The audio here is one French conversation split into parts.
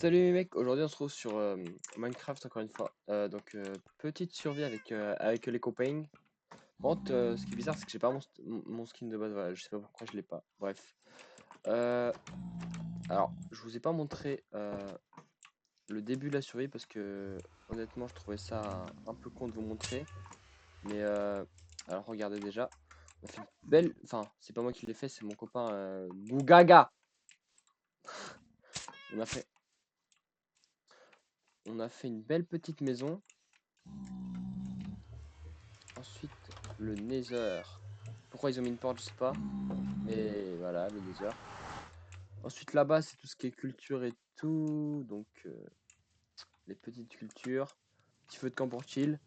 Salut les mecs, aujourd'hui on se retrouve sur Minecraft encore une fois. Petite survie avec les copains. Par contre, ce qui est bizarre c'est que j'ai pas mon skin de base, voilà, je sais pas pourquoi je l'ai pas. Bref. Euh, alors, je vous ai pas montré le début de la survie parce que honnêtement je trouvais ça un peu con de vous montrer. Mais alors regardez déjà. On a fait une belle. Enfin, c'est pas moi qui l'ai fait, c'est mon copain Gougaga. On a fait. On a fait une belle petite maison. Ensuite, le Nether. Pourquoi ils ont mis une porte, je sais pas. Mais voilà, le Nether. Ensuite, là-bas, c'est tout ce qui est culture et tout. Donc, les petites cultures. Petit feu de camp pour chill.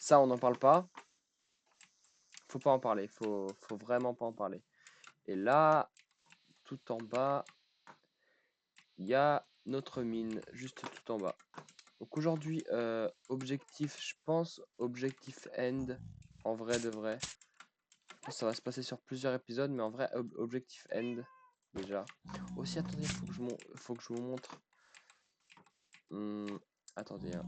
Ça, on n'en parle pas. Faut pas en parler. Faut vraiment pas en parler. Et là, tout en bas, il y a notre mine. Juste tout en bas. Donc aujourd'hui, objectif, je pense, objectif end. En vrai de vrai. Ça va se passer sur plusieurs épisodes, mais en vrai, objectif end, déjà. Aussi, attendez, faut que je vous montre. Attendez, hein.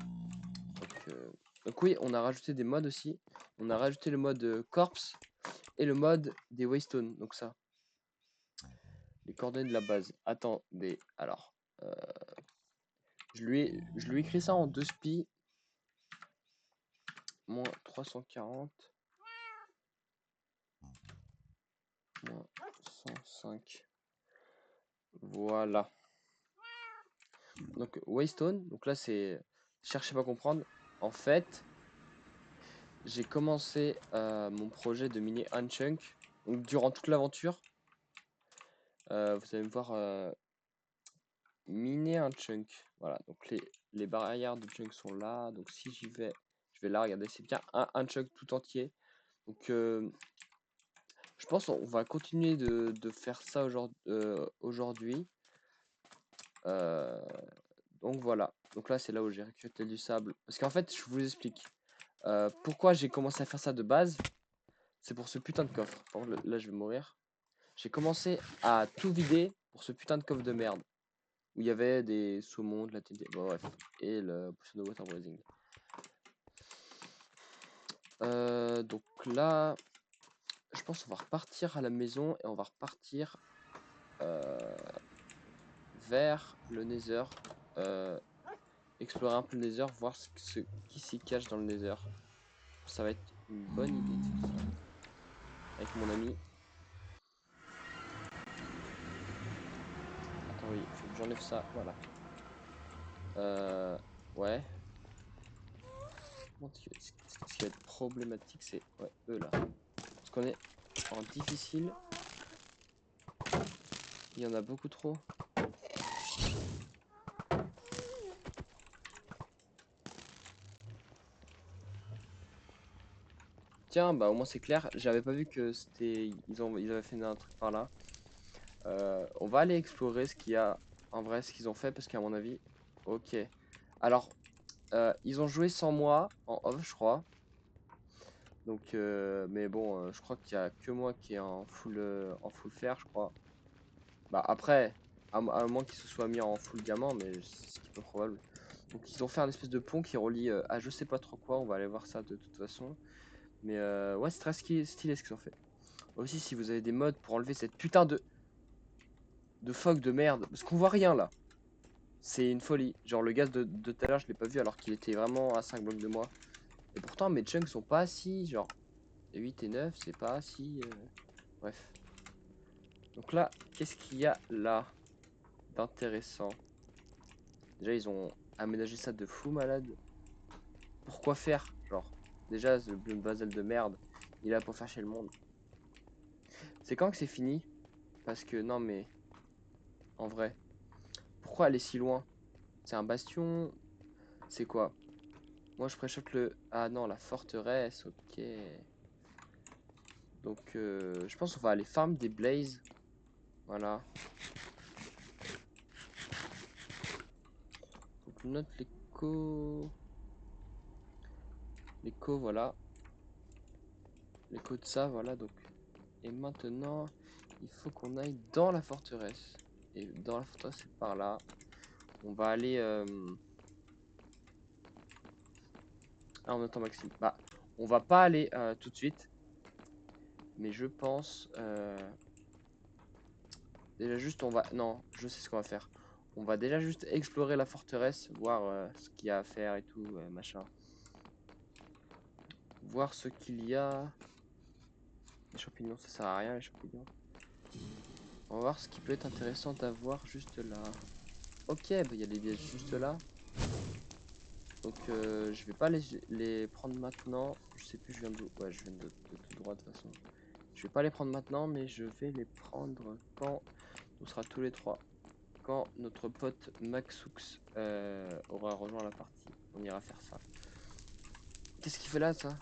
Donc oui, on a rajouté des mods aussi. On a rajouté le mode corpse et le mode des waystones. Donc ça, les coordonnées de la base. Attendez, alors, je lui ai écrit ça en 2 spi. Moins 340. Moins 105. Voilà. Donc waystone, donc là c'est cherchez pas à comprendre. En fait, j'ai commencé mon projet de miner un chunk. Donc durant toute l'aventure, vous allez me voir miner un chunk. Voilà, donc les barrières de chunk sont là. Donc si j'y vais, je vais là, regardez, c'est bien un chunk tout entier. Donc je pense qu'on va continuer de faire ça aujourd'hui. Donc voilà. Donc là c'est là où j'ai récolté du sable. Parce qu'en fait, je vous explique. Pourquoi j'ai commencé à faire ça de base? C'est pour ce putain de coffre. Par contre, là, je vais mourir. J'ai commencé à tout vider pour ce putain de coffre de merde. Où il y avait des saumons, de la TNT, bon, bref. Et le potion de water breathing. Donc là, je pense qu'on va repartir à la maison et on va repartir vers le Nether. Explorer un peu le Nether, voir qui s'y cache dans le Nether. Ça va être une bonne idée de faire ça. Avec mon ami. Attends, oui, faut que j'enlève ça, voilà. Ouais. Ce qui va être problématique, c'est ouais, eux là. Parce qu'on est en difficile. Il y en a beaucoup trop. Tiens, bah au moins c'est clair. J'avais pas vu que c'était. Ils avaient fait un truc par là. On va aller explorer ce qu'il y a en vrai, ce qu'ils ont fait, parce qu'à mon avis. Ok. Alors, ils ont joué sans moi en off, je crois. Donc, mais bon, je crois qu'il y a que moi qui est en full fer, je crois. Bah après, à moins qu'il se soit mis en full diamant, mais c'est ce qui est peu probable. Donc ils ont fait un espèce de pont qui relie à je sais pas trop quoi, on va aller voir ça de toute façon. Mais ouais, c'est très stylé ce qu'ils ont fait. Aussi, si vous avez des mods pour enlever cette putain de fog de merde, parce qu'on voit rien là. C'est une folie. Genre le gaz de tout à l'heure, je l'ai pas vu alors qu'il était vraiment à 5 blocs de moi. Et pourtant mes chunks sont pas assis, genre 8 et 9, c'est pas assis. Bref. Donc là, qu'est-ce qu'il y a là d'intéressant? Déjà, ils ont aménagé ça de fou malade. Pourquoi faire? Genre, déjà, le Bloom Basel de merde, il est là pour faire chier le monde. C'est quand que c'est fini? Parce que, non, mais, en vrai, pourquoi aller si loin? C'est un bastion? C'est quoi? Moi, je préchote le... Ah non, la forteresse, ok. Donc, je pense qu'on va aller farm des blazes. Voilà. Donc, je note l'écho... L'écho, voilà. L'écho de ça, voilà, donc... Et maintenant, il faut qu'on aille dans la forteresse. Et dans la forteresse, c'est par là. On va aller... Ah, on attend Maxime. Bah, on va pas aller tout de suite. Mais je pense... Déjà juste, on va... Non, je sais ce qu'on va faire. On va déjà juste explorer la forteresse, voir ce qu'il y a à faire et tout, machin. Voir ce qu'il y a... Les champignons, ça sert à rien, les champignons. On va voir ce qui peut être intéressant à voir juste là. Ok, bah, il y a des pièges juste là. Donc je vais pas les prendre maintenant. Je sais plus, je viens d'où. Ouais, je viens de tout droit de toute façon. Je vais pas les prendre maintenant, mais je vais les prendre quand on sera tous les trois. Quand notre pote Maxoux aura rejoint la partie. On ira faire ça. Qu'est-ce qu'il fait là, ça?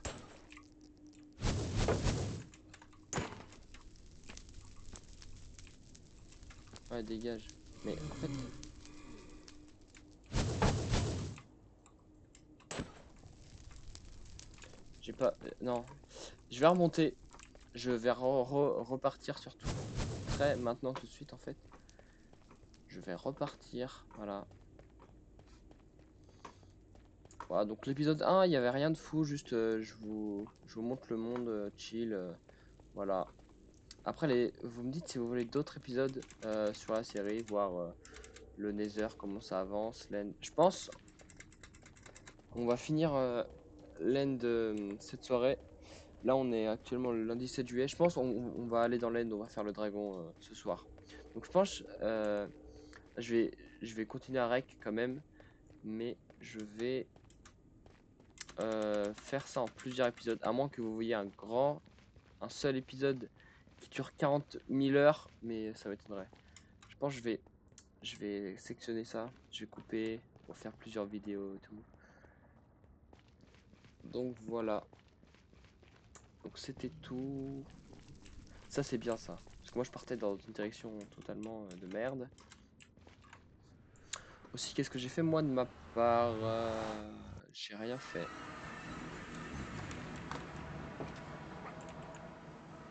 Ouais, dégage. Mais en fait... J'ai pas... non. Je vais remonter. Je vais repartir surtout. Très maintenant tout de suite, en fait. Je vais repartir. Voilà. Voilà, donc l'épisode 1, il n'y avait rien de fou. Juste, je vous montre le monde chill. Voilà. Après, vous me dites si vous voulez d'autres épisodes sur la série, voir le Nether, comment ça avance, l'end. Je pense qu'on va finir l'end cette soirée. Là, on est actuellement le lundi 7 juillet. Je pense on va aller dans l'end, on va faire le dragon ce soir. Donc je pense je vais, je vais continuer à rec quand même, mais je vais faire ça en plusieurs épisodes, à moins que vous voyez un seul épisode qui dure 40 000 heures, mais ça m'étonnerait. Je pense que je vais sectionner ça, je vais couper pour faire plusieurs vidéos et tout. Donc voilà. Donc c'était tout. Ça c'est bien ça. Parce que moi je partais dans une direction totalement de merde. Aussi qu'est-ce que j'ai fait moi de ma part j'ai rien fait.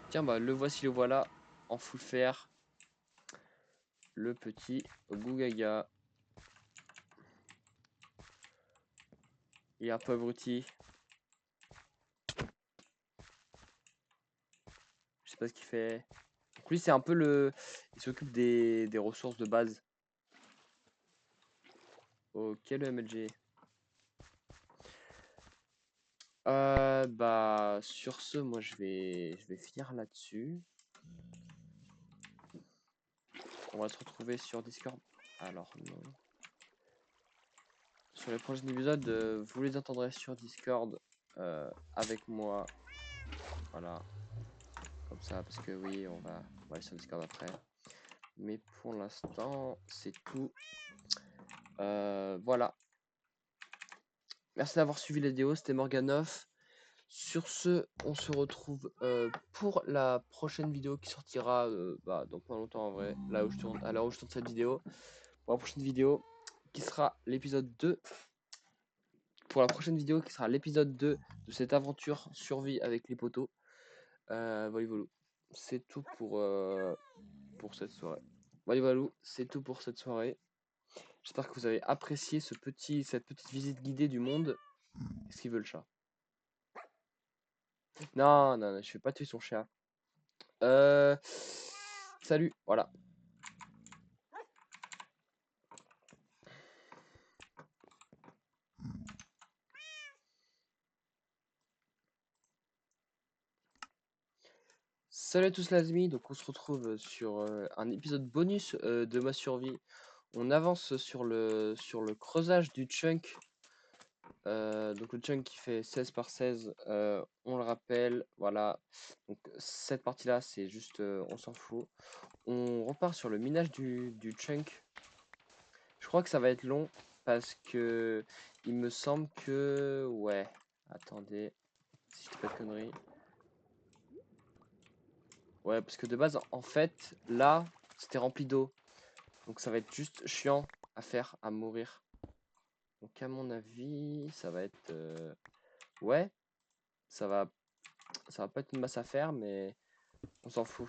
Tiens bah le voici le voilà en full fer. Le petit Gougaga. Il est un peu abruti. Je sais pas ce qu'il fait. Donc lui c'est un peu le... Il s'occupe des ressources de base. Ok le MLG. Bah sur ce moi je vais finir là-dessus. On va se retrouver sur Discord. Alors non. Sur les prochains épisodes, vous les entendrez sur Discord avec moi. Voilà. Comme ça, parce que oui, on va aller sur Discord après. Mais pour l'instant, c'est tout. Voilà. Merci d'avoir suivi la vidéo, c'était Morganov. Sur ce, on se retrouve pour la prochaine vidéo qui sortira dans pas longtemps en vrai. Là où je tourne, à l'heure où je tourne cette vidéo. Pour la prochaine vidéo qui sera l'épisode 2. Pour la prochaine vidéo qui sera l'épisode 2 de cette aventure survie avec les poteaux. Voilà, c'est tout pour cette soirée. Voilà, c'est tout pour cette soirée. J'espère que vous avez apprécié cette petite visite guidée du monde. Est-ce qu'il veut le chat? Non, non, non, je vais pas tuer son chat. Salut, voilà. Salut à tous les amis, donc on se retrouve sur un épisode bonus de ma survie. On avance sur le creusage du chunk. Donc le chunk qui fait 16 par 16, on le rappelle, voilà. Donc cette partie-là, c'est juste, on s'en fout. On repart sur le minage du chunk. Je crois que ça va être long parce que il me semble que... Ouais, attendez, si je dis pas de conneries. Ouais, parce que de base, en fait, là, c'était rempli d'eau. Donc ça va être juste chiant à faire, à mourir. Donc à mon avis, ça va être... Ouais, ça va pas être une masse à faire, mais on s'en fout.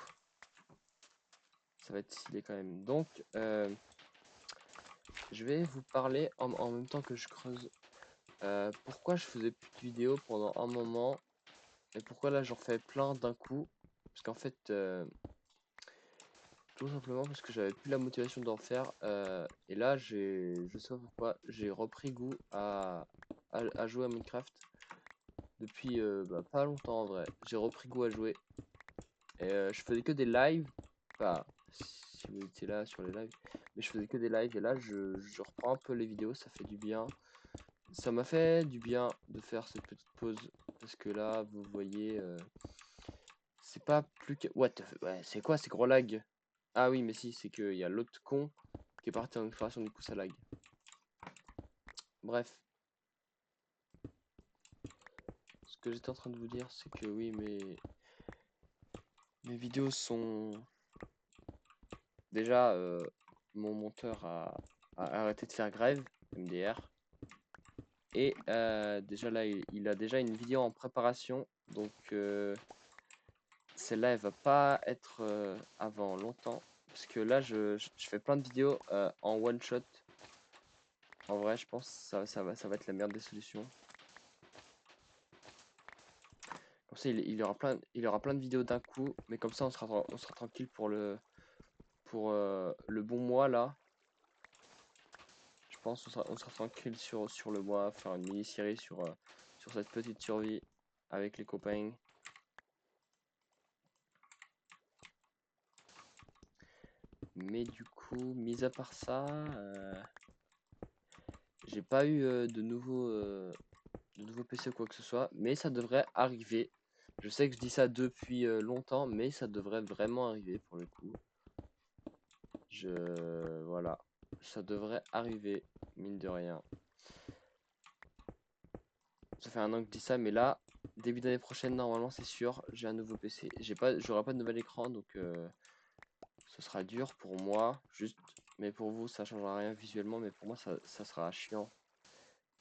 ça va être stylé quand même. Donc, je vais vous parler en même temps que je creuse pourquoi je faisais plus de vidéos pendant un moment et pourquoi là j'en fais plein d'un coup. Parce qu'en fait, tout simplement parce que j'avais plus la motivation d'en faire. Et là, je sais pas pourquoi, j'ai repris goût à jouer à Minecraft depuis pas longtemps en vrai. J'ai repris goût à jouer. Et je faisais que des lives. Enfin, si vous étiez là sur les lives. Mais je faisais que des lives et là, je reprends un peu les vidéos, ça fait du bien. Ça m'a fait du bien de faire cette petite pause. Parce que là, vous voyez, c'est pas plus que... What the ouais, c'est quoi ces gros lags? Ah oui, mais si, c'est qu'il y a l'autre con qui est parti en exploration, du coup ça lag. Bref, ce que j'étais en train de vous dire, c'est que oui, mes vidéos sont... Déjà, mon monteur a arrêté de faire grève, MDR. Et déjà là, il a déjà une vidéo en préparation. Donc celle-là, elle va pas être avant longtemps. Parce que là, je fais plein de vidéos en one shot. En vrai, je pense que ça va être la meilleure des solutions. Comme ça, il y aura plein de vidéos d'un coup. Mais comme ça, on sera tranquille pour le bon mois là. Je pense on sera tranquille sur le mois. Faire une mini-série sur cette petite survie avec les copains. Mais du coup, mis à part ça, j'ai pas eu de nouveau PC ou quoi que ce soit, mais ça devrait arriver. Je sais que je dis ça depuis longtemps, mais ça devrait vraiment arriver pour le coup. Voilà, ça devrait arriver, mine de rien. Ça fait un an que je dis ça, mais là, début d'année prochaine, normalement, c'est sûr, j'ai un nouveau PC. J'aurai pas de nouvel écran, donc ce sera dur pour moi, juste. Mais pour vous, ça changera rien visuellement, mais pour moi, ça sera chiant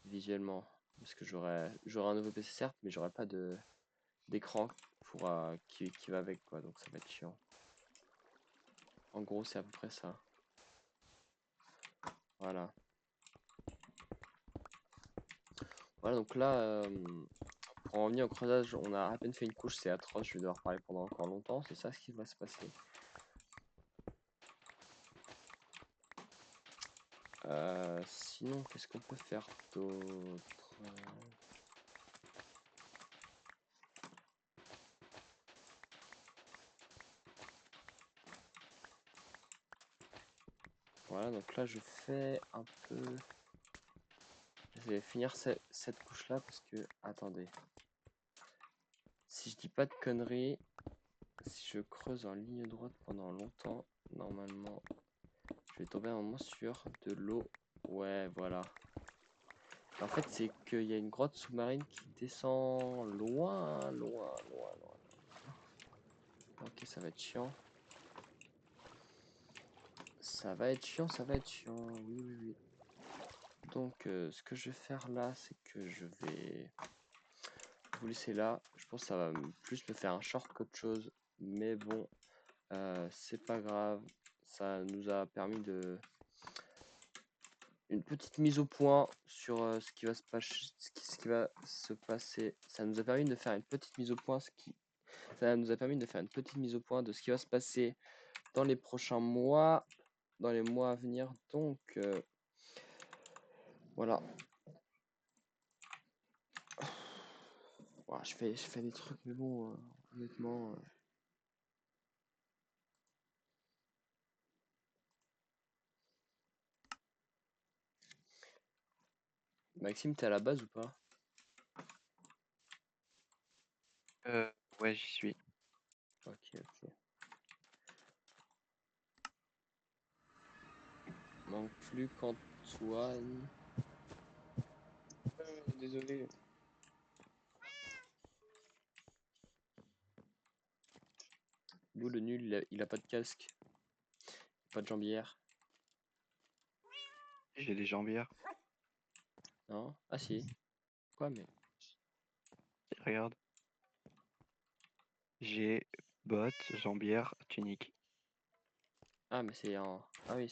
visuellement. Parce que j'aurai un nouveau PC certes, mais j'aurai pas d'écran qui va avec quoi, donc ça va être chiant. En gros, c'est à peu près ça. Voilà. Voilà, donc là, pour en revenir au creusage, on a à peine fait une couche, c'est atroce, je vais devoir parler pendant encore longtemps, c'est ça ce qui va se passer. Sinon, qu'est-ce qu'on peut faire d'autre? Voilà, donc là, je fais un peu... Je vais finir cette couche-là parce que... Attendez. Si je dis pas de conneries, si je creuse en ligne droite pendant longtemps, normalement, je vais tomber un moment sur de l'eau. Ouais, voilà. En fait, c'est qu'il y a une grotte sous-marine qui descend loin, loin, loin, loin. Ok, ça va être chiant. Ça va être chiant, ça va être chiant. Oui, oui, oui. Donc, ce que je vais faire là, c'est que je vais vous laisser là. Je pense que ça va plus me faire un short qu'autre chose. Mais bon, c'est pas grave. Ça nous a permis de... Une petite mise au point sur ce qui va ce qui va se passer. Ça nous a permis de faire une petite mise au point, ça nous a permis de faire une petite mise au point de ce qui va se passer dans les prochains mois, dans les mois à venir. Donc voilà. Ouah, je fais des trucs, mais bon, honnêtement. Maxime, t'es à la base ou pas? Ouais, j'y suis. Ok, ok. Manque plus qu'Antoine. Désolé. Lou, le nul, il a pas de casque, pas de jambière. J'ai des jambières. Non? Ah si. Quoi, mais. Regarde. J'ai bottes, jambières, tunique. Ah, mais c'est en. Ah oui,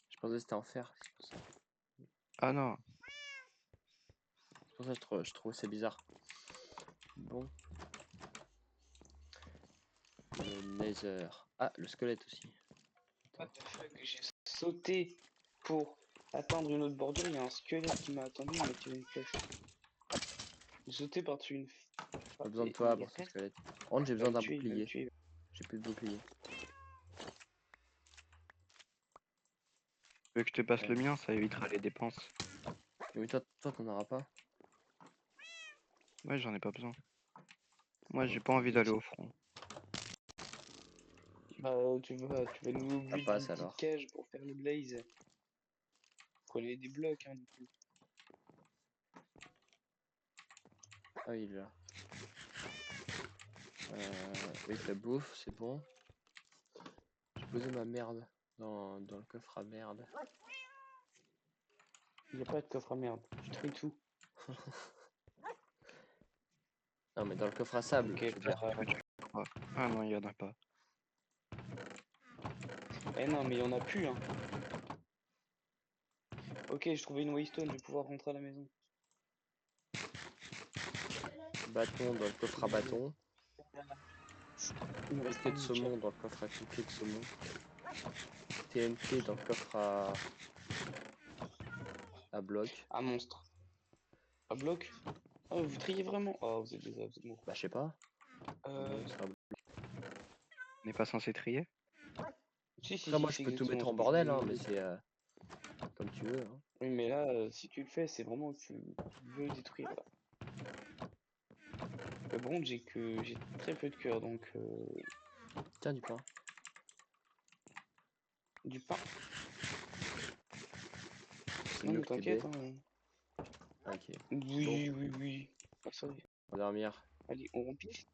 je pensais que c'était en fer. C'est pour ça. Ah non, C'est pour ça que je trouve c'est bizarre. Bon. Le Nether. Ah, le squelette aussi. What the fuck, j'ai sauté pour atteindre une autre bordure, il y a un squelette qui m'a attendu, il m'a tiré une flèche. J'ai sauté par-dessus une... Pas besoin de Et toi il y a pour ce rien, squelette. Par contre, j'ai il va besoin me d'un tuer, il va me bouclier. tuer. J'ai plus de bouclier. tu veux que je te passe le Euh, mien, ça évitera les dépenses. Mais toi, t'en auras pas. Ouais, j'en ai pas besoin. Moi, j'ai Ok. pas envie d'aller au front. Bah, tu vas nous Ça build une passe petite alors. cage pour faire le blaze. Prenez des blocs, hein, du coup. Ah oui, il est là. Oui, la bouffe, c'est bon. J'ai posé ma merde dans le coffre à merde. Il n'y a pas de coffre à merde, tu tries tout. Non, mais dans le coffre à sable, Ok, je veux dire. Que tu crois. Ah non, il y en a pas. eh non, mais il y en a plus, hein. Ok, j'ai trouvé une waystone, je vais pouvoir rentrer à la maison. Bâton dans le coffre à bâton. Il me reste Cookie un de nickel. saumon dans le coffre à cookie de saumon. TNT dans le coffre à bloc. Un monstre. À bloc. Oh, vous triez vraiment? Oh, vous êtes des amours. Bah, je sais pas. Euh, Ça va. On n'est pas censé trier? si, Après, moi, je c'est peux tout exactement mettre ce en que je vous ai bordel, hein, mais demandé. c'est comme tu veux. Hein. Oui, mais là, si tu le fais, c'est vraiment que tu veux détruire, là. Mais bon, j'ai très peu de cœur, donc Tiens, du pain. du pain. C'est Non, mieux mais que les baies. t'inquiète, hein. Ah, ok. Bon, Oui, oui, oui. Ah, ça, oui. on va dormir. Allez, on remplit.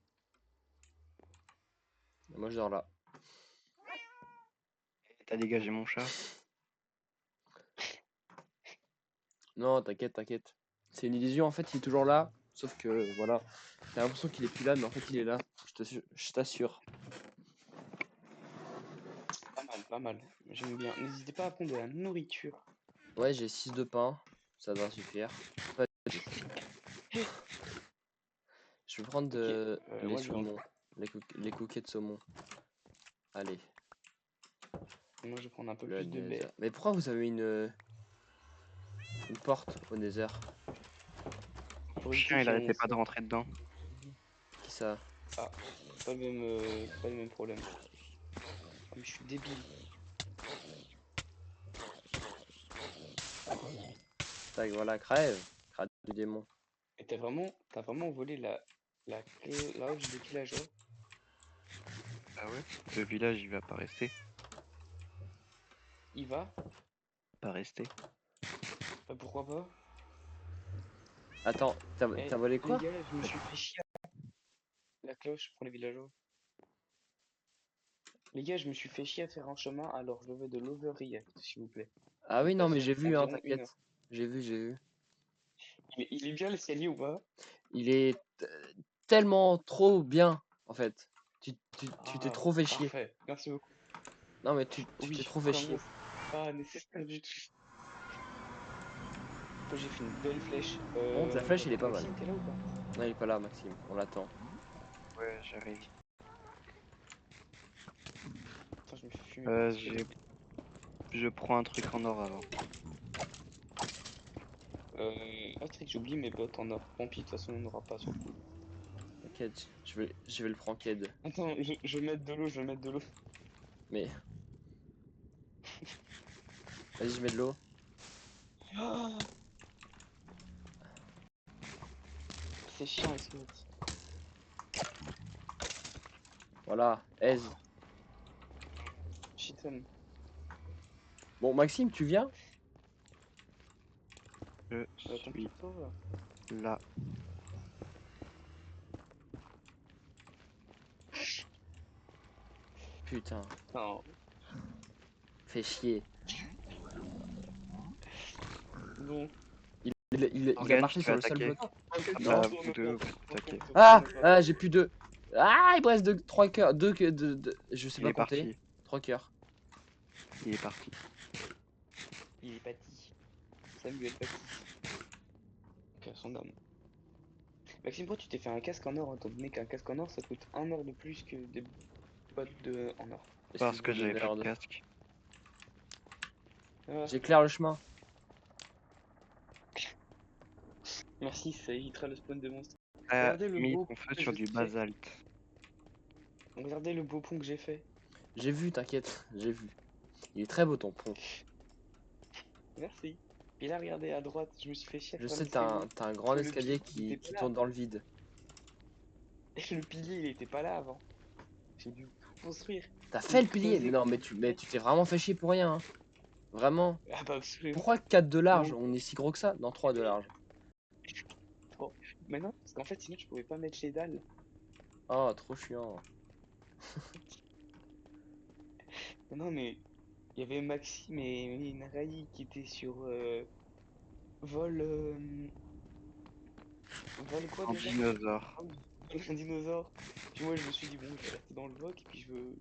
Moi, je dors là. T'as dégagé mon chat? Non, t'inquiète, t'inquiète. C'est une illusion, en fait, il est toujours là. Sauf que, voilà. T'as l'impression qu'il est plus là, mais en fait, il est là. Je t'assure. Pas mal, pas mal. J'aime bien. N'hésitez pas à prendre de la nourriture. Ouais, j'ai 6 de pain. Ça doit suffire. Pas du tout. Je vais prendre Ok, les moi je vais saumons. Les cookies de saumon. Allez, moi je vais prendre un peu le plus de Nether. baies. Mais pourquoi vous avez une porte au Nether? Pour Le éviter chien, il qu'il y ait arrêtait un pas de sort. rentrer dedans. Qui ça? Ah, pas le même problème. Ah, mais je suis débile. Tac, voilà, crève. Crâne du démon. Et t'as vraiment volé la cloche des villageois. Ah ouais? Le village, il va pas rester. Il va? Pas rester. Bah, pourquoi pas? Attends, Eh, t'as volé les quoi? gars, je me suis fait chier à la cloche pour les villageois. Les gars, je me suis fait chier à faire un chemin, alors je veux de l'overreact, s'il vous plaît. Ah oui, non, Ça mais fait j'ai vu, hein, environ une t'inquiète. heure. J'ai vu, j'ai vu. Il est bien l'escalier ou pas? Il est tellement trop bien, en fait. Tu t'es Ah, trop fait chier. parfait. Merci beaucoup. Non, mais tu t'es Oui, trop fait vraiment, chier. c'est pas nécessaire du tout. Moi, j'ai fait une belle flèche. Bon, ta flèche, il est pas mal. Maxime, t'es là ou pas? Non, il est pas là, Maxime. On l'attend. Ouais, j'arrive. Attends, je me fais fumer par un squelette. Je prends un truc en or avant. Patrick, j'ai oublié mes bottes en or. Tant pis, de toute façon, on n'aura pas sur le coup. T'inquiète, je vais le franqued. Attends, je vais mettre de l'eau, je vais mettre de l'eau. Mais, vas-y, je mets de l'eau. Ah, c'est chiant, les squelettes. Voilà, aise. Oh, chiton. Bon, Maxime, tu viens? Je Tant suis pis pour toi. là. Putain, Non, fais chier. bon. Il a Morgane, marché tu sur veux le seul attaquer? bloc. En fait, Ah on Non. bah, tourne vous deux, pas. vous pouvez attaquer. Ah, Tourne pas. ah, j'ai plus deux. Ah, il me reste 3 cœurs. Je sais Il pas est compter. parti. 3 cœurs. Il est parti. Il est Paty. Samuel Paty. Ok, son âme. Maxime, pourquoi tu t'es fait un casque en or étant donné qu'un casque en or ça coûte 1 or de plus que des bottes en or? Parce que Excuse-moi de j'avais pas de merde. casque. Ah, J'éclaire le chemin. merci, ça évitera le spawn de monstres. T'as Regardez le mis beau ton pont feu que sur j'ai du fait. basalte. Regardez le beau pont que j'ai fait. J'ai vu, t'inquiète, j'ai vu. Il est très beau ton pont. Merci. Et là, regardez à droite, je me suis fait chier à Je faire sais, l'escalier. t'as un Parce grand que le escalier pilier, il était qui pas là. tourne dans le vide. Et le pilier, il était pas là avant. J'ai dû tout construire. T'as Ou fait le pilier? Mais creuser non, comme mais tu t'es vraiment fait chier pour rien. Hein. Vraiment. Ah bah absolument. Pourquoi 4 de large? Non, On est si gros que ça? Non, 3 de large. trop. Mais non, parce qu'en fait, sinon, je pouvais pas mettre les dalles. Oh, trop chiant. Non, mais il y avait Maxime et Naraï qui étaient sur vol. Vol quoi En déjà? dinosaure. Ah oui, vol un dinosaure. Puis moi, je me suis dit, bon, je vais rester dans le VOC et puis je veux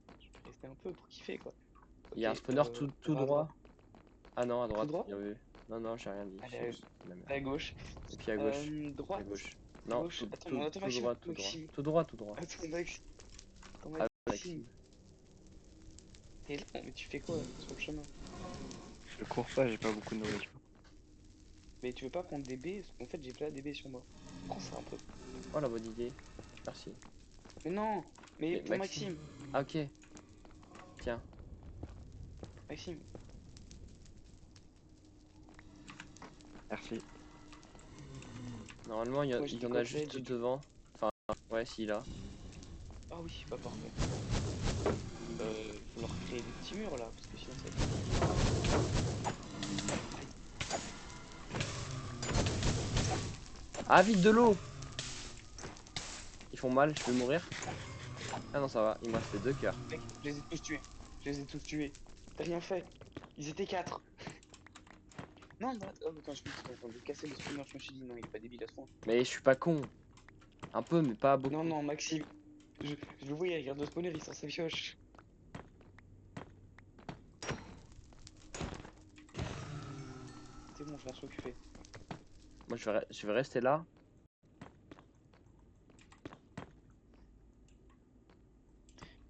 rester un peu pour kiffer quoi. Il y Ok, a un spawner on tout va à droite. droit. Ah non, à Tout droite, droit? bien vu. Non, non, j'ai rien dit. Allez, C'est juste de la merde. à gauche. Et puis à gauche. À Droite. gauche. À Non, gauche. Attends, attends, tout Maxime. droit, tout droit. Maxime. Tout droit, tout droit. Attends, Maxime. Attends, Ah, Maxime. Maxime. T'es là, mais tu fais quoi sur le chemin? Je cours pas, j'ai pas beaucoup de nourriture. Mais tu veux pas prendre des baies? Parce qu'en fait, j'ai plein des baies sur moi. Prends ça un peu. Oh, la bonne idée. Merci. Mais non! Mais Mais pour Maxime. Maxime! Ah, ok. Tiens. Maxime! Merci. Normalement, Moi il j'étais y en a côtelette, juste j'ai dû. devant. Enfin, ouais, si, là. Ah oui, pas parfait. Faut leur créer des petits murs là, parce que sinon ça va être compliqué. Ah, vite, de l'eau! Ils font mal, je vais mourir. Ah non, ça va. Il me restait 2 cœurs. Mec, je les ai tous tués. Je les ai tous tués. T'as rien fait. Ils étaient 4. Non, non, oh, attends, je me suis en train de casser le spawner, je me suis dit non, il est pas débile à ce point. Mais je suis pas con. Un peu, mais pas Non, beaucoup. non, Maxime. Je le voyais, il regarde le spawner, il sort sa pioche. C'est bon, je m'en suis occupé. Moi, je vais rester là.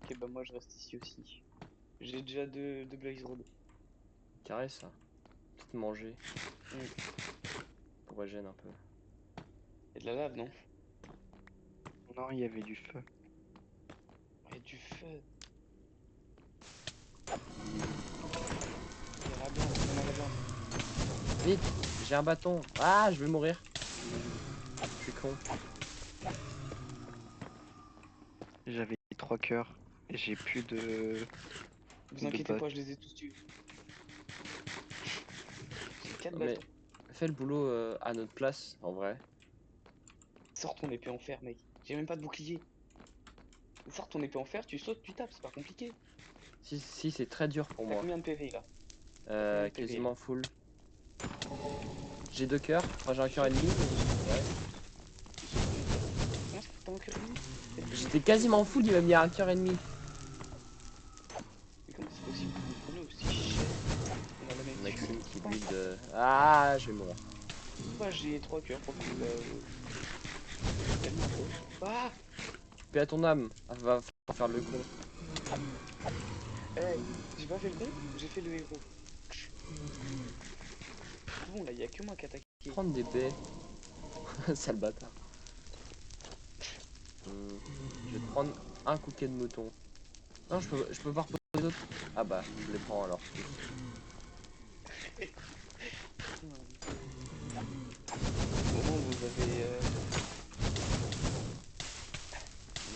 Ok, bah moi je reste ici aussi. J'ai déjà deux Blaze Road. Carré, ça. Tout manger. Mm. Pour régénérer un peu. Y'a de la lave, non? Non, il y avait du feu. Y'a du feu. Y'a la blinde, y'en a la blinde. Vite, j'ai un bâton. Ah, je vais mourir. Je suis con. J'avais 3 cœurs. Et j'ai plus de Vous inquiétez bottes. pas, je les ai tous tués. J'ai 4 Mais bâtons. fais le boulot à notre place, en vrai. Sors ton épée en fer, mec. J'ai même pas de bouclier. Sors ton épée en fer, tu sautes, tu tapes, c'est pas compliqué. Si, c'est très dur pour T'as moi. combien de PV là? T'as combien de PV là? Quasiment full. J'ai 2 cœurs. Enfin, j'ai un cœur et demi. Ouais. Comment ça, t'as un cœur et demi? J'étais quasiment full, il m'a mis à un cœur et demi. Mais comment c'est possible? On est aussi cher. On a la même Maxime qui difficulté. build. Ah, je vais mourir. Bah, j'ai 3 cœurs pour le coup. Bah, tellement chaud. Ah! Paix à ton âme. Ah, va faire le con. Eh, j'ai pas fait le con, j'ai fait le héros. Bon, là, y a que moi qui attaque. Prendre des baies. Sale bâtard. Je vais te prendre un couquet de mouton. Non, je peux pas reposer les autres. Ah bah, je les prends alors. Au moins, vous avez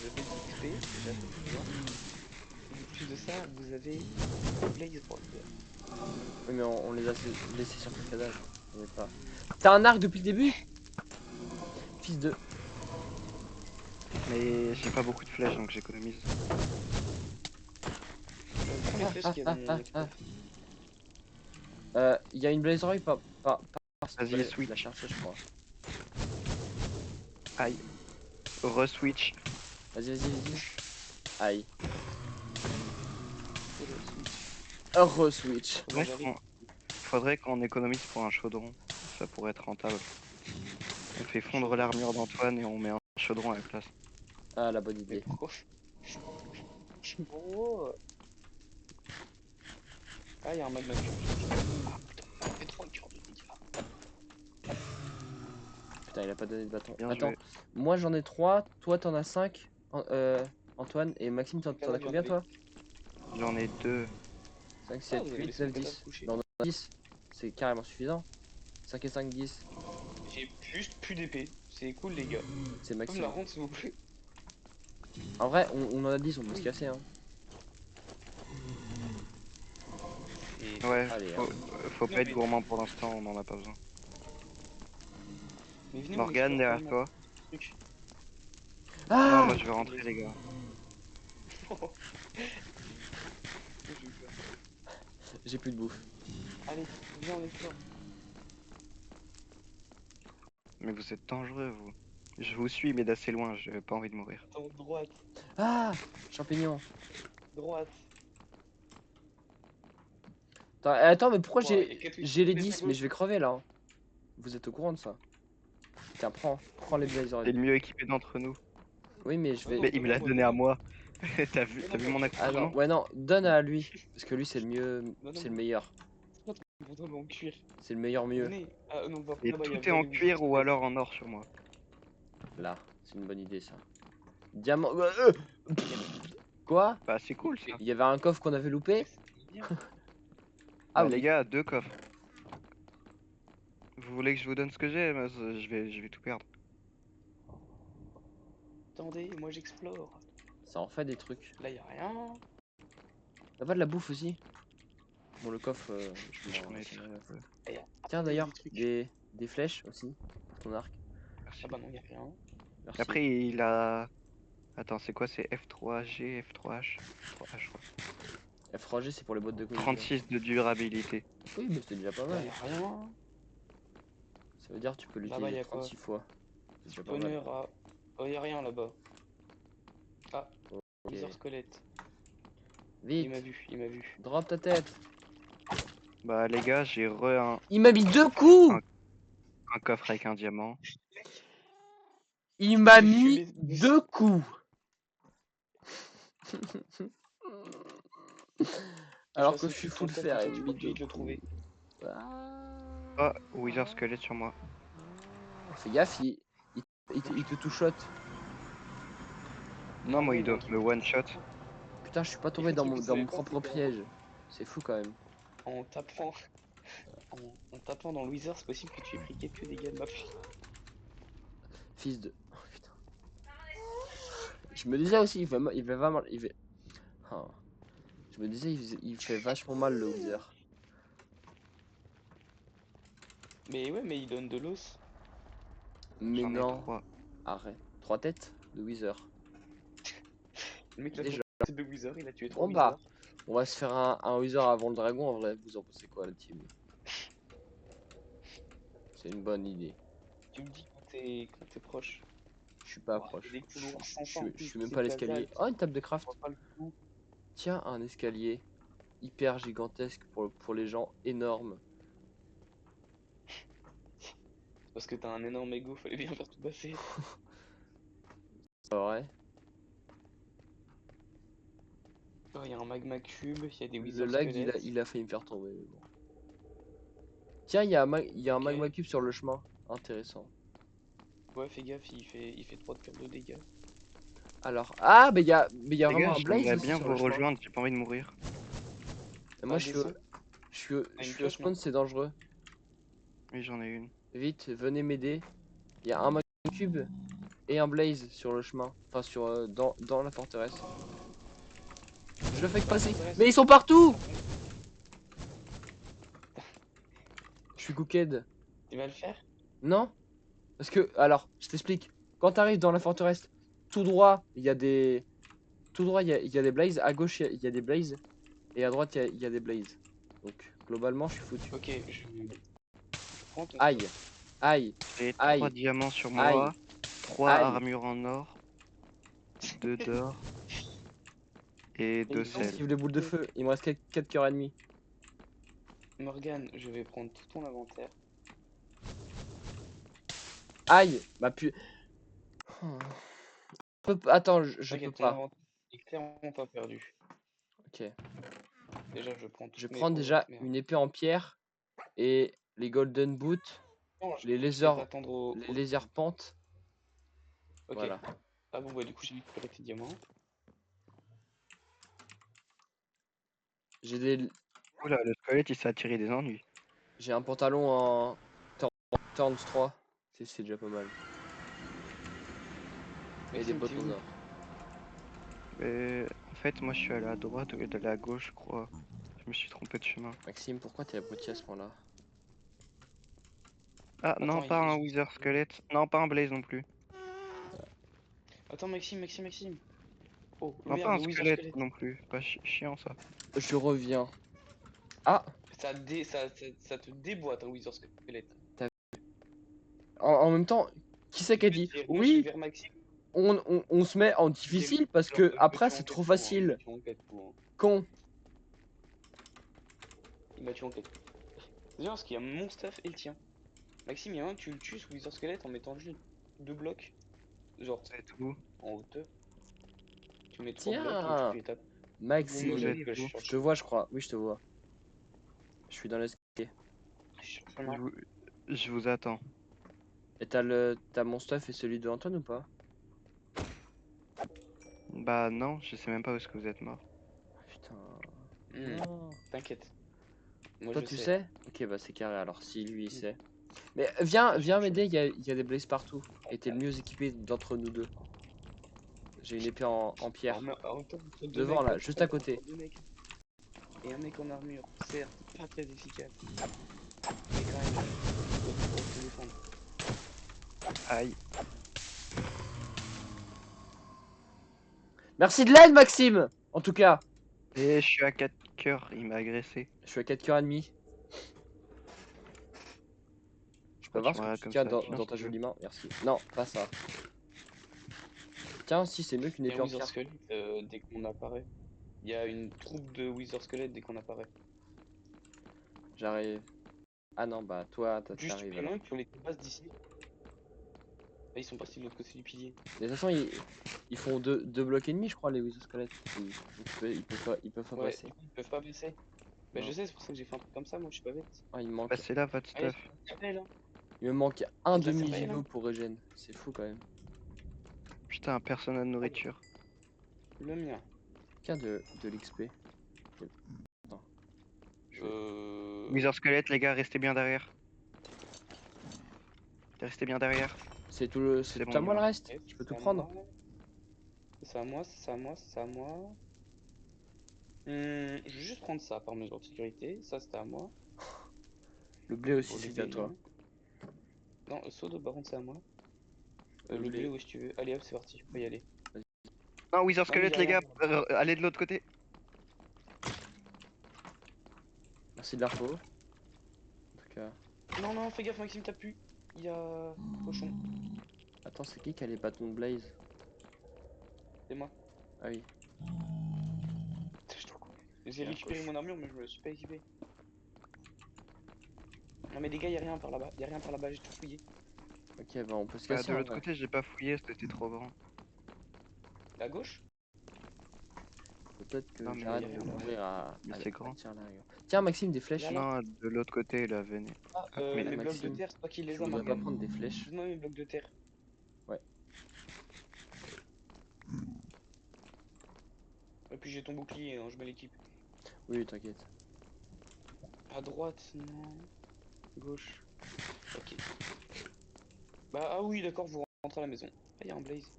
de l'XP, déjà, ça c'est bien. Et en plus de ça, vous avez Blaze Road. Oui, mais on les a laissés sur cascadage. On est pas. T'as un arc depuis le début? Fils de. Mais j'ai pas beaucoup de flèches donc j'économise. Prends les flèches qu'il y a dans mon expo. Il y a une Blaze Roy par Vas-y, la switch. chercher, je crois. Aïe. Re-switch. Vas-y. Aïe. Oh, le switch. Heureux switch. Faudrait qu'on économise pour un chaudron. Ça pourrait être rentable. On fait fondre l'armure d'Antoine et on met un chaudron à la place. Ah, la bonne Mais idée. pourquoi? Gros. Ah, y'a un magma cube. Ah putain, ça fait 3 cœurs de dégâts. Putain, il a pas donné de bâton. Bien Attends, joué. moi j'en ai 3, toi t'en as 5, Antoine, et Maxime, t'en Katana as vient combien de toi? J'en ai 2. 5, 7, vous avez 8, laissé 9, mon katana 10. coucher. Non, on en a 10. C'est carrément suffisant. 5 et 5, 10. J'ai juste plus d'épée. C'est cool, les gars. C'est Vous me Maxime. la rendre, s'il vous plaît. En vrai, on en a 10, on peut se casser. Hein. Et... Ouais, Allez, faut, faut Non, pas être mais- gourmand pour l'instant, on en a pas besoin. Mais venez, Morgane, derrière carrément toi. le truc. Non, Ah moi je vais rentrer, les gars. J'ai eu peur. J'ai plus de bouffe. Allez, viens, on explore. Mais vous êtes dangereux, vous. Je vous suis, mais d'assez loin, j'ai pas envie de mourir. Attends, droite, Ah Champignon. droite. Attends, mais pourquoi Oh, y a quatre j'ai les laisse à 10, mais gauche. je vais crever là. Hein. Vous êtes au courant de ça? Tiens, prends les blazers. T'es le mieux équipé d'entre nous. Oui, mais je Non, vais. non, Mais il me l'a donne-moi, donné à donne-moi. moi. T'as vu mon Ah non, accoutrement? ouais, non, donne à lui. Parce que lui, c'est le mieux. Non, non, C'est le non. meilleur. Pourtant, on va en cuir. C'est le meilleur mieux. Venez. Ah non, va Et là-bas, tout y a est en les Wizard cuir ou Squelettes. alors en or sur moi. Là, c'est une bonne idée ça. Diamant. Quoi? Bah c'est cool ça. Il y avait un coffre qu'on avait loupé? Mais c'est bien. Ah Bah les oui. gars, 2 coffres. Vous voulez que je vous donne ce que j'ai? Moi, je vais tout perdre. Attendez, moi j'explore. Ça en fait des trucs. Là, y a rien. T'as pas de la bouffe aussi? Bon, le coffre, je J'en m'en ai ça très m'arrive. peu. Tiens, Ah, y a d'ailleurs, des trucs. des flèches aussi. Pour ton arc. Merci. Ah bah non, y a rien. Merci. Après il a... Attends, c'est quoi? C'est F3G, F3H? F3H, je crois. F3G, c'est pour les bottes de conduite. 36 de durabilité. Oui, mais c'est déjà pas Là, mal. y a rien. Ça veut dire que tu peux Là-bas, y l'utiliser a quoi? 36 fois. C'est déjà pas Spawner mal. à. Oh, y a rien là-bas. Ah, Ok. Wizard Squelette. Il Vite, m'a vu, il m'a vu. drop ta tête. Bah les gars, j'ai un Il m'a mis 2 coups. coffre avec un diamant. Il m'a J'ai mis fumé 2 coups. Alors que je suis full fer et tu mis peux 2 vite le trouver. coups. Ah. Oh, Wither Squelette sur moi. Fais gaffe, il te two-shot. Non, Ah moi ouais, il y a un doit truc me qui- one-shot. Putain, je suis pas Il y tombé a un truc que vous dans savez mon pas, propre c'est qu'en piège. C'est fou quand même. en tapant, en tapant dans le Wizard, c'est possible que tu aies pris quelques dégâts de ma part. Fils de. Oh, putain. Je me disais aussi, il fait vraiment. Ah. Je me disais, il fait vachement mal le Wither. Mais ouais, mais il donne de l'os. Mais J'en ai non, 3. arrête. 3 têtes de Wither. Le mec, il a Déjà. trouvé de Wizard, il a tué 3 Bon bah, Wizards. on va se faire un Wither avant le dragon en vrai. Vous en pensez quoi la team? C'est une bonne idée. Tu me dis quand t'es proche. Je suis pas Ouah, y a proche. des couloirs sans fin en Je plus, suis même c'est pas à de la l'escalier. dalle. Oh, une table de craft. On voit pas le coup. Tiens, un escalier hyper gigantesque pour les gens, énorme. Parce que t'as un énorme ego, fallait bien faire tout passer. C'est pas vrai. Oh, y a un magma cube, y a des Le Wizard lag, squelettes. il a failli me faire tomber. Mais bon. Tiens, il y a un Ok. magma cube sur le chemin. Intéressant. Ouais, fais gaffe, il fait 3 de cœur de dégâts. Alors, mais il y a Les gars, vraiment un blaze j'aimerais aussi bien sur vous le chemin. rejoindre, j'ai pas envie de mourir. Et moi, Ah, descends. je T'as une suis au flèche, non? spawn, c'est dangereux. Oui, j'en ai une. Vite, venez m'aider. Il y a un magma cube et un blaze sur le chemin. Enfin, dans la forteresse. Je le fais que Dans la passer. forteresse. Mais ils sont partout! Je suis cooked. Tu vas le faire? Non? Parce que, alors, je t'explique. Quand t'arrives dans la forteresse, tout droit, il y a des. Tout droit, il y a des blazes. À gauche, il y a des blazes. Et à droite, il y a des blazes. Donc, globalement, je suis foutu. Ok, je prends ton Aïe, stuff. aïe, J'ai 3 aïe, diamants sur aïe, moi, 3 aïe. armures en or, 2 d'or et 2 non, sel. Esquive les boules de feu. Il me reste 4 cœurs et demi. Morgane, je vais prendre tout ton inventaire. Aïe. Bah pu... Attends, je peux T'inquiète, ton pas. inventaire est clairement pas perdu. Ok. Déjà, je prends Je vais toutes mes prendre déjà merde. une épée en pierre et les golden boots, Non, les je vais laser, t'attendre au... les laser pentes. Ok. Voilà. Ah bon, bah du coup, j'ai récupéré tes diamants. J'ai des, Oula, le squelette il s'est attiré des ennuis. j'ai un pantalon en Turns 3. C'est déjà pas mal. Et des Maxime, bottes t'es en où? or. En fait, moi je suis allé à droite au lieu d'aller à gauche, je crois. Je me suis trompé de chemin. Maxime, pourquoi t'es abruti à ce point-là? Ah, non, Attends, pas un Wither Squelette. Non, pas un Blaze non plus. Attends, Maxime. Oh, Non, pas merde, un le Wither squelette Squelette. non plus. Pas chiant ça. Je reviens. Ah, Ça te déboîte un Wither Squelette. en même temps, qui c'est qui a dit? Moi, je vais Oui, vers Maxime. on se met en difficile parce que Il me après tue en c'est 4 trop coups, hein, il me facile. tue en 4 coups, hein. Con. Il m'a tué en 4 coups. Déjà, parce qu'il y a mon stuff et le tien. Maxime, il y a un, tu le tues sous Wither Squelette en mettant juste 2 blocs. Genre, Vous êtes où? en hauteur. Tu mets 3 blocs et Tiens, tu les tapes. Bon, moi, Vous êtes Maxime. j'arrive, là, je où? suis sur le Je te chemin. vois, je crois. Oui, je te vois. Je suis dans l'escalier. Je suis sur le Je chemin. vous, je vous attends. Et t'as mon stuff et celui de Antoine ou pas? Bah non, je sais même pas où est-ce que vous êtes mort. Putain. Hmm, Non. T'inquiète. Moi, Toi je tu sais. sais? Ok, bah c'est carré alors si lui il Hmm. sait. Mais viens, Là, je suis viens sur le m'aider, il y a des blazes partout. Et t'es le mieux équipé d'entre nous deux. J'ai une épée en pierre. En même temps, entre deux Devant mecs, là, juste à côté. entre deux mecs et un mec en armure, certes, pas très efficace. Mais quand même, pour se défendre. Aïe. Merci de l'aide Maxime. En tout cas, Et je suis à 4 cœurs, il m'a agressé. je suis à 4 cœurs et demi. Je peux Pourquoi voir tu ce me que regardes tu comme tiens ça? dans, Tiens, dans si ta tu veux. jolie main. Merci. Non, pas ça. Tiens, si c'est mieux qu'une Il y a épée un en Wither pierre. Squelette dès qu'on apparaît. Il y a une troupe de Wither Squelette dès qu'on apparaît. J'arrive. Ah non, bah toi, Juste, t'arrives il y en a alors. un qui ont les bases d'ici. Ah, ils sont partis de l'autre côté du pilier. Mais de toute façon, ils font deux blocs et demi, je crois, les Wizard Squelettes. Ils peuvent pas Ouais, passer. du coup, ils peuvent pas baisser. Bah, je Non. sais, c'est pour ça que j'ai fait un truc comme ça, moi, je suis pas bête. Ah, il me Bah manque. c'est là votre Allez, stuff. ça s'appelle, hein. Il me manque Il y un a de la cervelle, demi-gigot hein. pour régène. C'est fou quand même. Putain, personne n'a de nourriture. Le mien. Tiens, de l'XP. Attends. Je vais- Wither Squelette, les gars, restez bien derrière. Restez bien derrière. C'est C'est tout bon, à il est moi le mort. reste. Ok, Je peux tout c'est à prendre. moi. C'est à moi, c'est à moi, c'est à moi. Je vais juste prendre ça par mesure de sécurité. Ça, c'était à moi. Le blé aussi, Bon, le c'est à blé, toi. non. Non, le seau de baron, c'est à moi. Le Le blé, blé. où si tu veux. Allez, hop, c'est parti, on peut y aller. Non, Wither Non, mais Squelette, y a les rien. gars, allez de l'autre côté. Merci de l'info. En tout cas. Non, non, fais gaffe, Maxime, t'as pu. Il y a cochon, Attends, c'est qui a les bâtons de Blaze? c'est moi. Ah oui. Je suis trop con. Il J'ai y a un récupéré coche. mon armure, mais je me suis pas équipé. Non, mais les gars, y a rien par là-bas. Y a rien par là-bas, j'ai tout fouillé. Ok, bah on peut se Bah casser de en l'autre vrai. côté, j'ai pas fouillé, c'était trop grand. À gauche? Peut-être que Non mais, Y a j'arrête rien de là. mourir mais c'est à grand. tir large. Tiens, Maxime, des flèches. Là. Non, de l'autre côté, là, venez. Ah, Mais mes blocs de Maxime, terre, c'est toi qui tu les as, voudrais pas Morgane. prendre des flèches? Donne-moi mes blocs de terre. Ouais. Et puis j'ai ton bouclier, hein, je me l'équipe. Oui, t'inquiète. À droite, non. Gauche. Ok. Bah, ah oui, d'accord, vous rentrez à la maison. Ah, y a un blaze.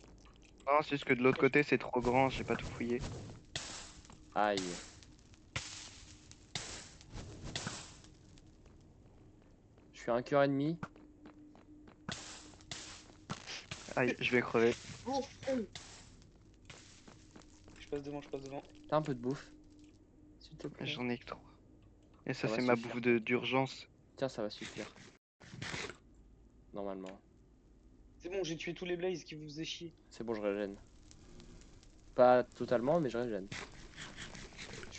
Non, c'est juste que de l'autre côté, c'est trop grand, j'ai pas tout fouillé. Aïe. Je suis à un cœur et demi. Aïe, je vais crever. Oh, je passe devant, je passe devant. T'as un peu de bouffe, s'il te plaît. J'en ai que 3. Et Ça ça, va c'est ma suffire. bouffe d'urgence. Tiens, ça va suffire. Normalement. C'est bon, j'ai tué tous les blazes qui vous faisaient chier. C'est bon, je régène. Pas totalement, mais je régène.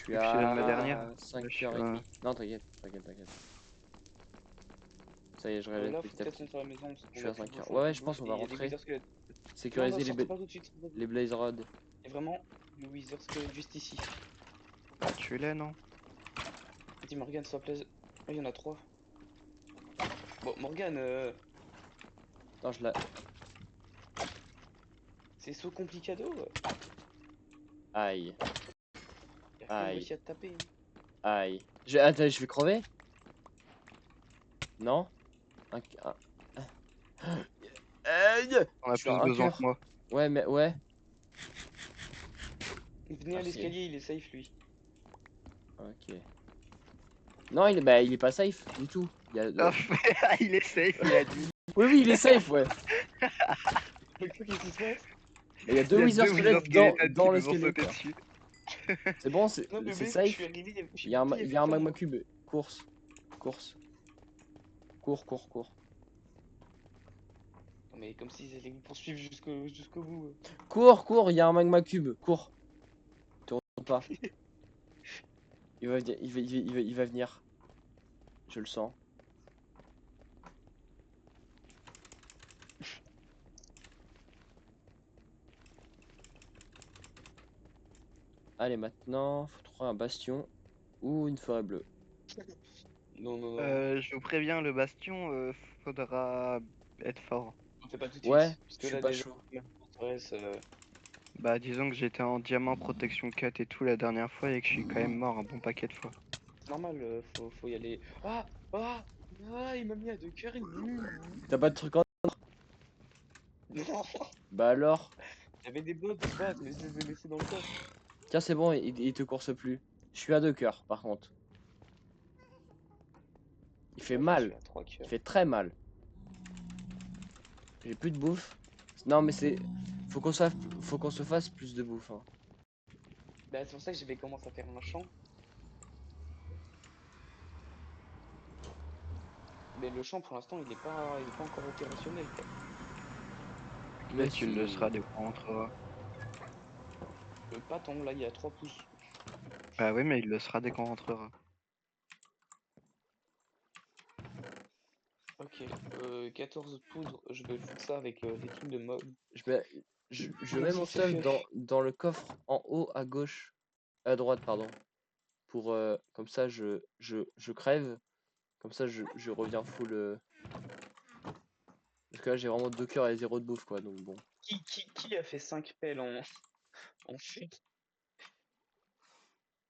suis veux que je te donne ma à dernière? Je 5h30. Non, t'inquiète, t'inquiète, t'inquiète. Ça y est, je réveille Là, faut petit à peut-être petit. rentrer à la maison parce Je qu'on suis a à plus de 5h. bouffe, on a Ouais, plus ouais, de je pense bouffe qu'on et va il y a des rentrer. Wither Skeletons. Non, non, Sécuriser sortez pas tout de suite. les Blaze Rods. Et vraiment, le Wither Skeleton juste ici. Bah, tue-les, non? Dis Morgane, s'il te plaît. Ah, il y en a 3. Bon, Morgane, Non, je la. c'est so complicado. Aïe, Y'a rien aïe, réussi à te taper. aïe. Attends, je vais crever? Non? Un- Aïe! On Je a suis à plus un besoin que cœur. moi. Ouais, mais ouais. Venez Ah, à c'est. l'escalier, il est safe lui. Ok. Non, il est pas safe du tout. Il y a... Ah, il est safe, il a dit. Oui, oui, il est safe, ouais. Qu'est-ce qui se passe? Mais il y a deux Il y a Wither 2 Wither Skeletons Skeletons qui dans nous ont l'escalier, sauté quoi. dessus. C'est bon, c'est Non, c'est bébé, je suis safe. arrivé, je sais Il y a pas, un, il y il y a avait un pas magma moi. cube. Course. Course. Cours, cours, cours. Mais comme s'ils allaient vous poursuivre jusqu'au bout. Cours, cours, il y a un magma cube. Cours. Te retourne pas. Il va venir. Je le sens. Allez, maintenant, faut trouver un bastion ou une forêt bleue. Non, non, non. Je vous préviens, le bastion, faudra être fort. On fait pas tout de Ouais, suite. Parce je que suis là, pas déjà, chaud. même forteresse, Bah, disons que j'étais en diamant protection 4 et tout la dernière fois et que je suis quand même mort un bon paquet de fois. c'est normal, faut y aller. Ah! Ah! Ah! Il m'a mis à 2 cœurs, il T'as pas de truc en... Non! Bah alors. J'avais des bottes de base, mais je les ai laissés dans le coffre. Tiens, c'est bon, il te course plus. Je suis à 2 cœurs, par contre. Il fait Moi, je suis mal. à 3 Il cœurs. fait très mal. J'ai plus de bouffe. Non, mais c'est... Faut qu'on se fasse plus de bouffe, hein. Bah, c'est pour ça que j'avais commencé à faire un champ. Mais le champ, pour l'instant, il est pas encore opérationnel, quoi. Mais Là, tu le si... seras dès qu'on rentrera. Pas tant, là, il y a 3 pouces. Bah oui, mais il le sera dès qu'on rentrera. Ok, 14 poudres, je vais foutre ça avec les trucs de mob. Je mets, je Comme mets mon ça, c'est stuff fait. dans le coffre en haut à gauche, à droite, pardon. Pour comme ça, je crève. Comme ça, je reviens full. Parce que là, j'ai vraiment 2 cœurs et 0 de bouffe, quoi. Donc bon, Qui a fait 5 pelles en fer?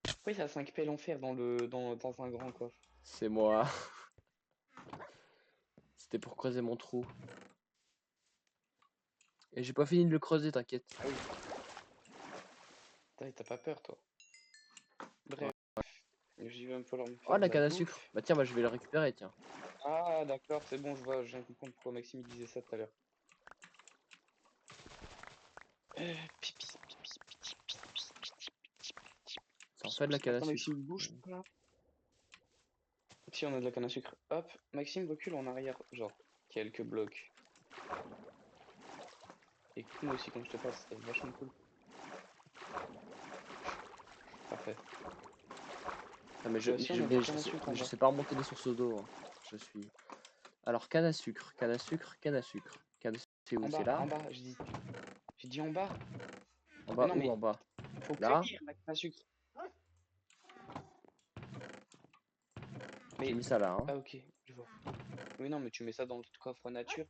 Pourquoi il y a 5 pelles en fer dans un grand coffre? c'est moi. C'était pour creuser mon trou. Et j'ai pas fini de le creuser, t'inquiète. Ah oui. T'as pas peur, toi. Bref, j'y vais me falloir me Oh, faire de la la canne à sucre. bouffe. Bah tiens, bah je vais le récupérer, tiens. Ah, d'accord, c'est bon, je vois, je viens de comprendre pourquoi Maxime il disait ça tout à l'heure. Pipi, pipi, pipi, pipi, pipi. Ça en fait de la canne à Attends, sucre. Maxime, bouge pas. Si on a de la canne à sucre, hop, Maxime recule en arrière, genre quelques blocs. Écoute-moi aussi quand je te parle, c'est vachement cool. Parfait. Ah, mais Si on a de la canne à sucre en je bas. sais pas remonter les sources d'eau, hein. Je suis. Alors, canne à sucre, canne à sucre, canne à sucre. Canne à sucre, c'est où? C'est là? En bas, j'ai dit en bas. En Mais bas non, ou mais en bas? faut Là? cueillir la canne à sucre. J'ai Mais, mis ça là, hein. ah ok, je vois. Oui, non, mais tu mets ça dans le coffre nature.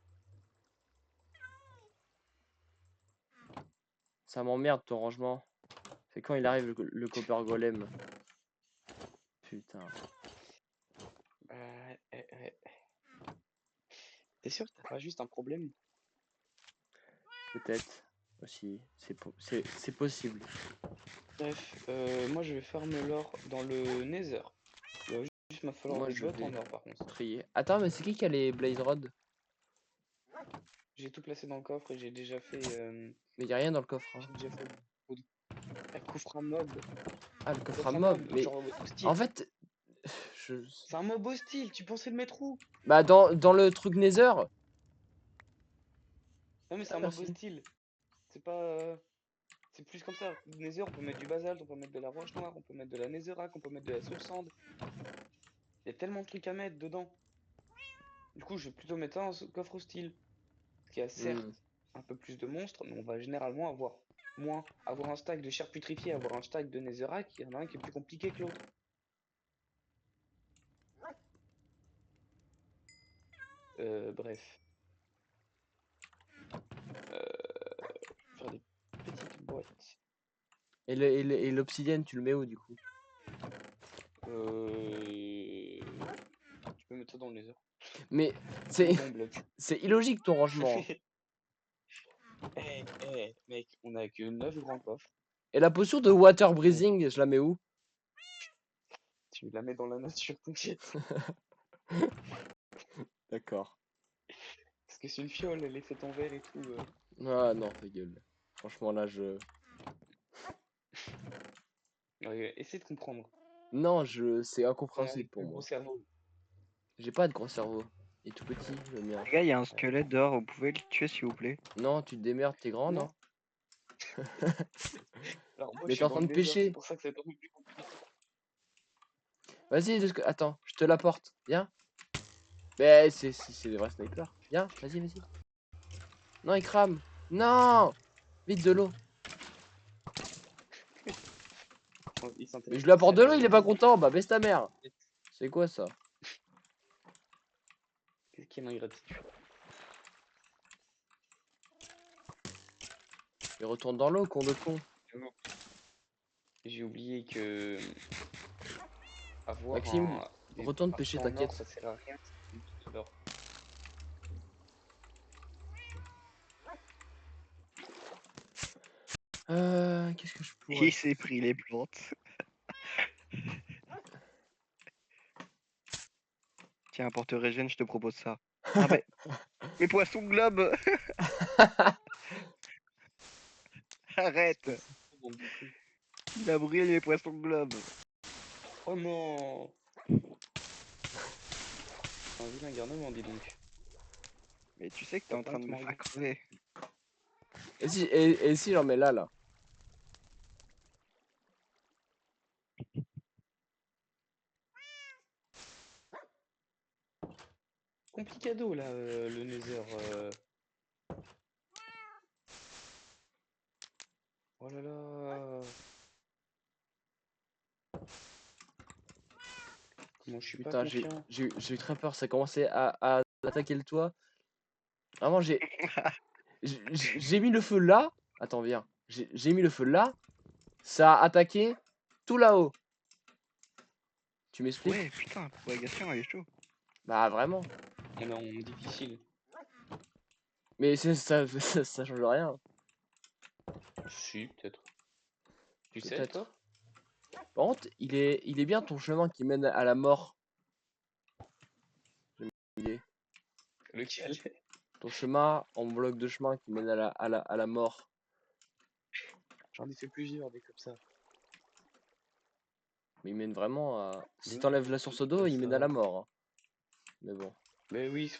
Ça m'emmerde ton rangement. C'est quand il arrive le copper golem. Putain. Ouais. T'es sûr que t'as pas juste un problème? Peut-être aussi. C'est possible. Bref, moi je vais farmer l'or dans le Nether. Il va juste me falloir Moi, des je bottes vais en or par contre. trier. Attends, mais c'est qui a les blaze rods? J'ai tout placé dans le coffre et j'ai déjà fait. Mais y a rien dans le coffre, hein. J'ai déjà fait. Un coffre à mob. Ah, le coffre à Coffre à mob. mob, Mais genre en hostile. fait, je... C'est un mob hostile, tu pensais le mettre où? Bah dans le truc Nether. Non mais c'est Ah, un mob merci. hostile. C'est pas. C'est plus comme ça. Nether, on peut mettre du basalte, on peut mettre de la roche noire, on peut mettre de la netherrack, on peut mettre de la soul sand. Il y a tellement de trucs à mettre dedans. Du coup, je vais plutôt mettre ça en coffre hostile. Ce qui a certes Hmm. un peu plus de monstres, mais on va généralement avoir moins. Avoir un stack de chair putrifiée, avoir un stack de netherrack, il y en a un qui est plus compliqué que l'autre. Bref. Faire des petites boîtes. Et l'obsidienne, tu le mets où du coup? Tu peux mettre ça dans le nether. Mais Ou c'est dans le bloc. c'est illogique ton rangement. Mec, on a que 9 grands coffres. Et la potion de water Donc, breathing, je la mets où? tu la mets dans la nature, t'inquiète. D'accord. Parce que c'est une fiole, elle est faite en verre et tout. Ah non, ta gueule. Franchement, là, je... Essaie de comprendre. Non, c'est On a le incompréhensible pour plus gros moi. cerveau. J'ai pas de gros cerveau. Il est tout petit, le mien. Les gars, il y a un squelette dehors, vous pouvez le tuer s'il vous plaît. Non, tu te démerdes, t'es grand, Non. non? Alors moi, Mais je t'es suis en dans train le de nether, c'est pêcher. pour ça que c'est un peu plus compliqué. Vas-y, attends, je te l'apporte. Viens. Mais c'est des vrais snipers. Viens, vas-y, vas-y. Non, il crame. Non! Vite, de l'eau. Il Mais s'intéresse je lui plus à apporte de l'eau, la il est pas vie. content. Bah, baisse ta mère. C'est quoi ça? Quelle ingratitude. Il retourne dans l'eau, con de con. J'ai oublié que avoir Maxime, des retourne pêcher, marchés en or, t'inquiète. ça sert à rien. C'est tout de l'or. Qu'est-ce que je pourrais... Il s'est pris les plantes. Tiens, pour te régénérer, je te propose ça. Ah mais, mes poissons globes. Arrête. Bande de cons. Il a brûlé mes poissons globes. Oh non! Un vilain garnement, dis donc. Mais tu sais que t'es T'as en pas train de honte, me faire Mario? crever. Et si j'en mets là, là? Complicado là, le Nether. Oh là là. Comment je suis pas Putain, confiant. j'ai eu très peur. Ça commençait à attaquer le toit. Vraiment, j'ai mis le feu là. Attends, viens. J'ai mis le feu là. Ça a attaqué tout là-haut. Tu m'expliques? Ouais, putain, propagation, elle est chaud. Bah, vraiment. On est en difficile. Mais ça change rien. Si, peut-être. Tu sais, Peut-être. toi? Par contre, il est bien ton chemin qui mène à la mort. Il est. Lequel? Ton chemin en bloc de chemin qui mène à la mort. J'en ai fait plusieurs des comme ça. Mais il mène vraiment à. Si Mais t'enlèves oui, la source d'eau, il mène à la mort, hein. Mais bon. Mais oui, c'est